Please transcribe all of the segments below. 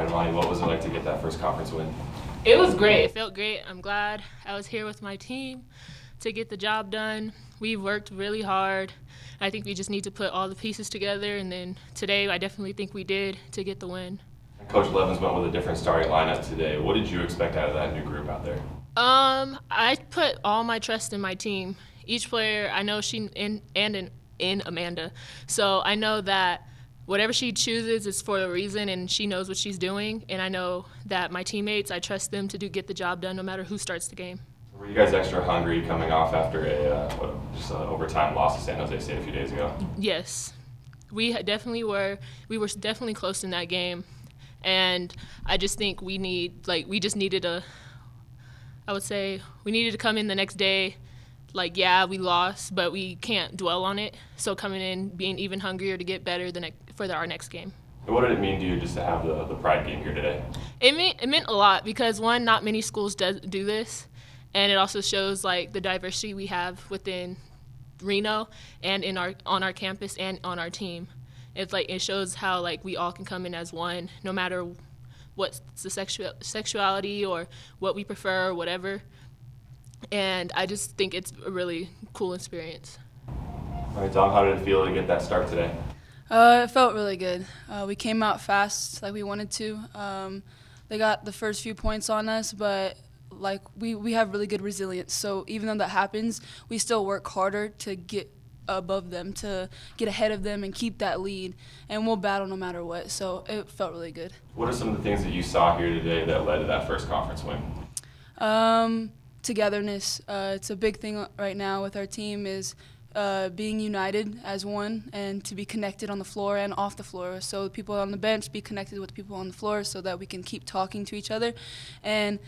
Imani, what was it like to get that first conference win? It was great. It felt great. I'm glad I was here with my team to get the job done. We worked really hard. I think we just need to put all the pieces together, and then today I definitely think we did to get the win. Coach Levens went with a different starting lineup today. What did you expect out of that new group out there? I put all my trust in my team. Each player, I know in Amanda. So I know that whatever she chooses is for a reason, and she knows what she's doing. And I know that my teammates, I trust them to get the job done no matter who starts the game. Were you guys extra hungry coming off after just an overtime loss to San Jose State a few days ago? Yes, we definitely were. We were definitely close in that game, and I just think we needed to come in the next day. Like, yeah, we lost, but we can't dwell on it. So coming in, being even hungrier to get better for our next game. And what did it mean to you just to have the Pride game here today? It meant a lot because, one, not many schools do this, and it also shows like the diversity we have within Reno and on our campus and on our team. It's like it shows how like we all can come in as one, no matter what's the sexuality or what we prefer or whatever. And I just think it's a really cool experience. All right, Tom, how did it feel to get that start today? It felt really good. We came out fast like we wanted to. They got the first few points on us, but like we have really good resilience. So even though that happens, we still work harder to get above them, to get ahead of them and keep that lead. And we'll battle no matter what. So it felt really good. What are some of the things that you saw here today that led to that first conference win? Togetherness. It's a big thing right now with our team is being united as one and to be connected on the floor and off the floor. So the people on the bench be connected with the people on the floor so that we can keep talking to each other. And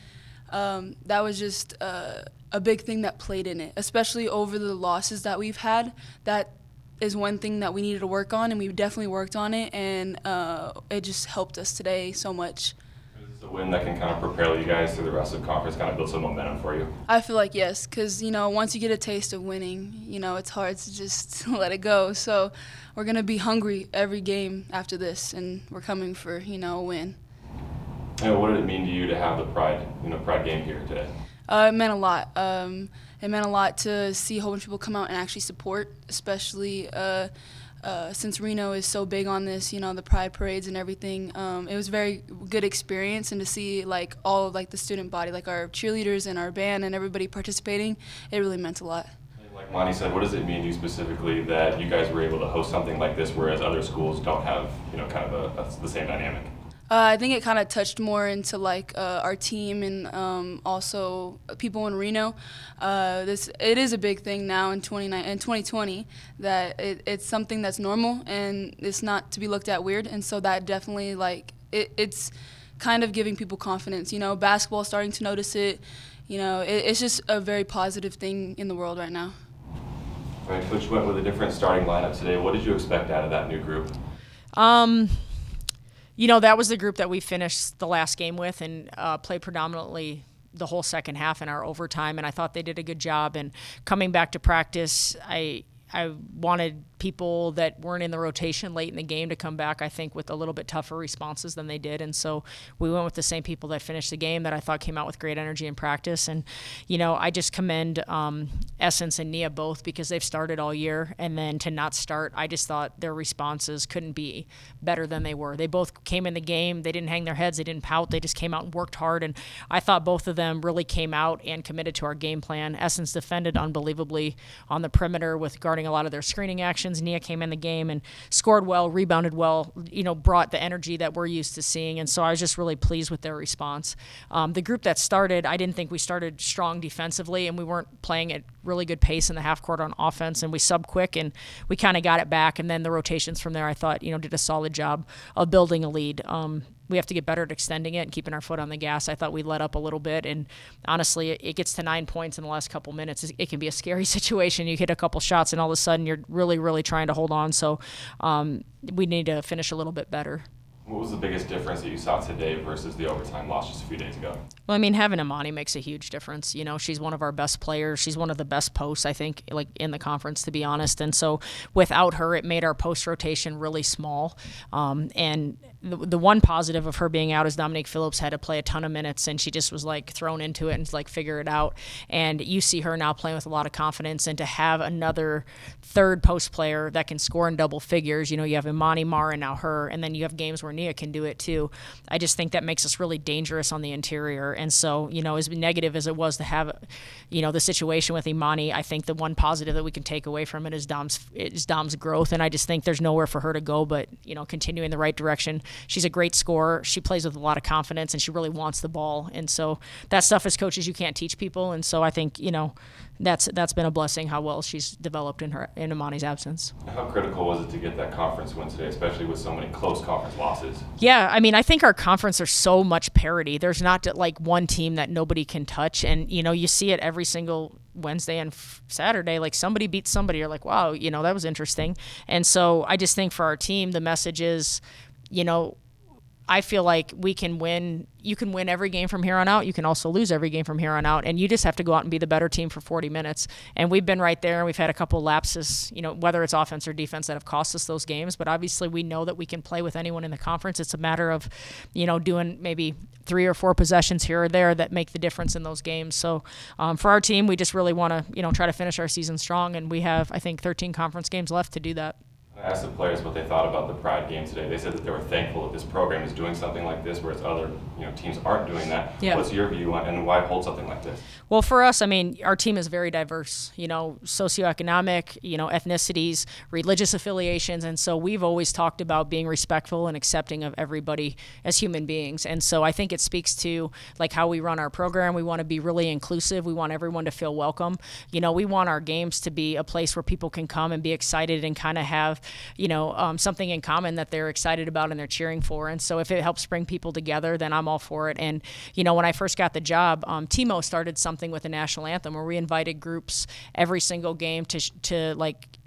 that was just a big thing that played in it, especially over the losses that we've had. That is one thing that we needed to work on, and we definitely worked on it, and it just helped us today so much. A win that can kind of propel you guys through the rest of the conference, kind of build some momentum for you? I feel like yes, because, once you get a taste of winning, it's hard to just let it go. So we're going to be hungry every game after this, and we're coming for, a win. And what did it mean to you to have the Pride game here today? It meant a lot. It meant a lot to see a whole bunch of people come out and actually support, especially since Reno is so big on this, the Pride parades and everything. It was a very good experience, and to see like all of the student body, like our cheerleaders and our band and everybody participating, it really meant a lot. And like Imani said, what does it mean to you specifically that you guys were able to host something like this, whereas other schools don't have, kind of the same dynamic? I think it kind of touched more into our team and also people in Reno. It is a big thing now in 2020 that it's something that's normal and it's not to be looked at weird. And so that definitely it's kind of giving people confidence. Basketball starting to notice it. It's just a very positive thing in the world right now. All right, Coach went with a different starting lineup today. What did you expect out of that new group? That was the group that we finished the last game with and played predominantly the whole second half in our overtime, and I thought they did a good job. And coming back to practice, I wanted people that weren't in the rotation late in the game to come back, I think, with a little bit tougher responses than they did. And so we went with the same people that finished the game that I thought came out with great energy in practice. And, I just commend Essence and Nia both because they've started all year. And then to not start, I just thought their responses couldn't be better than they were. They both came in the game. They didn't hang their heads. They didn't pout. They just came out and worked hard. And I thought both of them really came out and committed to our game plan. Essence defended unbelievably on the perimeter with guarding a lot of their screening actions. Nia came in the game and scored well, rebounded well, brought the energy that we're used to seeing. And so I was just really pleased with their response. The group that started, I didn't think we started strong defensively, and we weren't playing at really good pace in the half court on offense, and we subbed quick and we kind of got it back. And then the rotations from there, I thought, did a solid job of building a lead. We have to get better at extending it and keeping our foot on the gas. I thought we let up a little bit, and honestly, it gets to 9 points in the last couple minutes. It can be a scary situation. You hit a couple shots, and all of a sudden you're really, really trying to hold on. So we need to finish a little bit better. What was the biggest difference that you saw today versus the overtime loss just a few days ago? Well, I mean, having Imani makes a huge difference. You know, she's one of our best players. She's one of the best posts, I think, like in the conference, to be honest. And so without her, it made our post rotation really small. And the one positive of her being out is Dominique Phillips had to play a ton of minutes, and she just was like thrown into it and like figure it out. And you see her now playing with a lot of confidence, and to have another third post player that can score in double figures. You know, you have Imani, Mara, and now her, and then you have games where Nia can do it too. I just think that makes us really dangerous on the interior. And so, you know, as negative as it was to have, you know, the situation with Imani, I think the one positive that we can take away from it is Dom's growth. And I just think there's nowhere for her to go but, you know, continue in the right direction. She's a great scorer. She plays with a lot of confidence, and she really wants the ball. And so that stuff as coaches you can't teach people. And so I think, you know, that's been a blessing how well she's developed in Imani's absence. How critical was it to get that conference win today, especially with so many close conference losses? Yeah, I mean, I think our conference are so much parity. There's not like one team that nobody can touch, and you know, you see it every single Wednesday and Saturday. Like somebody beats somebody, you're like, wow, you know, that was interesting. And so I just think for our team, the message is, you know, I feel like we can win. You can win every game from here on out. You can also lose every game from here on out. And you just have to go out and be the better team for 40 minutes. And we've been right there, and we've had a couple lapses, you know, whether it's offense or defense, that have cost us those games. But obviously we know that we can play with anyone in the conference. It's a matter of, you know, doing maybe 3 or 4 possessions here or there that make the difference in those games. So for our team, we just really want to, you know, try to finish our season strong. And we have, I think, 13 conference games left to do that. I asked the players what they thought about the Pride game today. They said that they were thankful that this program is doing something like this, whereas other, you know, teams aren't doing that. Yeah. What's your view on and why hold something like this? Well, for us, I mean, our team is very diverse, you know, socioeconomic, you know, ethnicities, religious affiliations. And so we've always talked about being respectful and accepting of everybody as human beings. And so I think it speaks to like how we run our program. We want to be really inclusive. We want everyone to feel welcome. You know, we want our games to be a place where people can come and be excited and kind of have, you know, something in common that they're excited about and they're cheering for. And so if it helps bring people together, then I'm all for it. And, you know, when I first got the job, Timo started something with the national anthem where we invited groups every single game to like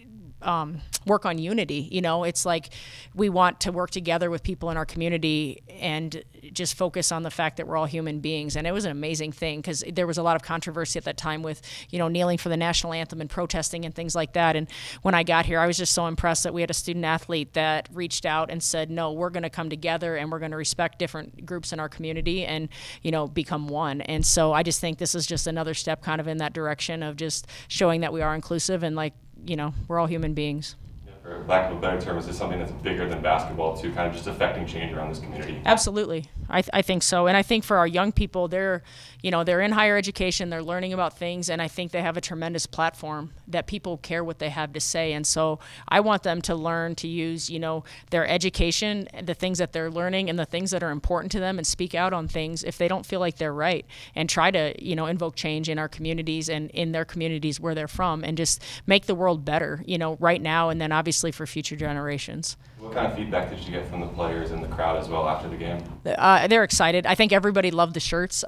work on unity. You know, it's like we want to work together with people in our community and just focus on the fact that we're all human beings. And it was an amazing thing because there was a lot of controversy at that time with, you know, kneeling for the national anthem and protesting and things like that. And when I got here, I was just so impressed that we had a student athlete that reached out and said, no, we're going to come together and we're going to respect different groups in our community and, you know, become one. And so I just think this is just another step kind of in that direction of just showing that we are inclusive and like, you know, we're all human beings. For lack of a better term, is this something that's bigger than basketball too, kind of just affecting change around this community? Absolutely. I think so. And I think for our young people, they're in higher education, they're learning about things, and I think they have a tremendous platform that people care what they have to say. And so I want them to learn to use, you know, their education, the things that they're learning and the things that are important to them and speak out on things if they don't feel like they're right and try to, you know, invoke change in our communities and in their communities where they're from and just make the world better, you know, right now and then obviously for future generations. What kind of feedback did you get from the players and the crowd as well after the game? They're excited. I think everybody loved the shirts.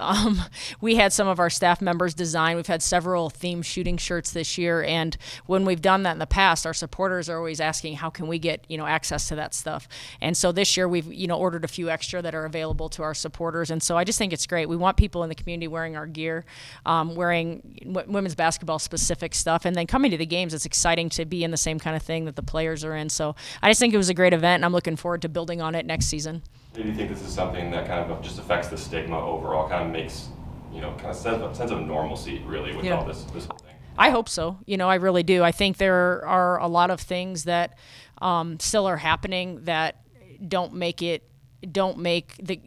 We had some of our staff members design. We've had several theme shooting shirts this year, and when we've done that in the past, our supporters are always asking, how can we get, you know, access to that stuff? And so this year we've, you know, ordered a few extra that are available to our supporters, and so I just think it's great. We want people in the community wearing our gear, wearing women's basketball specific stuff, and then coming to the games. It's exciting to be in the same kind of thing that the players are in. So I just think it was a great event, and I'm looking forward to building on it next season. Do you think this is something that kind of just affects the stigma overall, kind of makes, you know, kind of sense of normalcy really with all this whole thing? I hope so. You know, I really do. I think there are a lot of things that still are happening that don't make the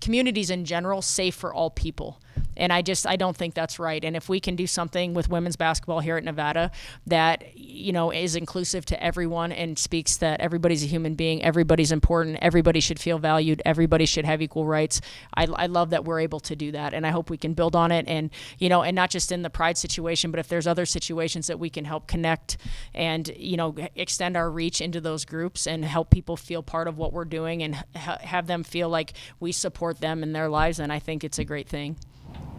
communities in general safe for all people. And I don't think that's right. And if we can do something with women's basketball here at Nevada that, you know, is inclusive to everyone and speaks that everybody's a human being, everybody's important, everybody should feel valued, everybody should have equal rights. I love that we're able to do that. And I hope we can build on it. And, you know, and not just in the Pride situation, but if there's other situations that we can help connect and, you know, extend our reach into those groups and help people feel part of what we're doing and have them feel like we support them in their lives, then I think it's a great thing.